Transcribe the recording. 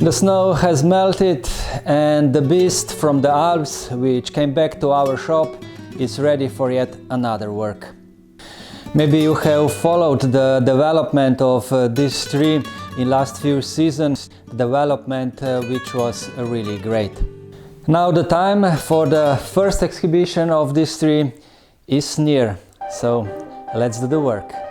The snow has melted and the beast from the Alps, which came back to our shop, is ready for yet another work. Maybe you have followed the development of this tree in last few seasons, development which was really great. Now the time for the first exhibition of this tree is near, so let's do the work.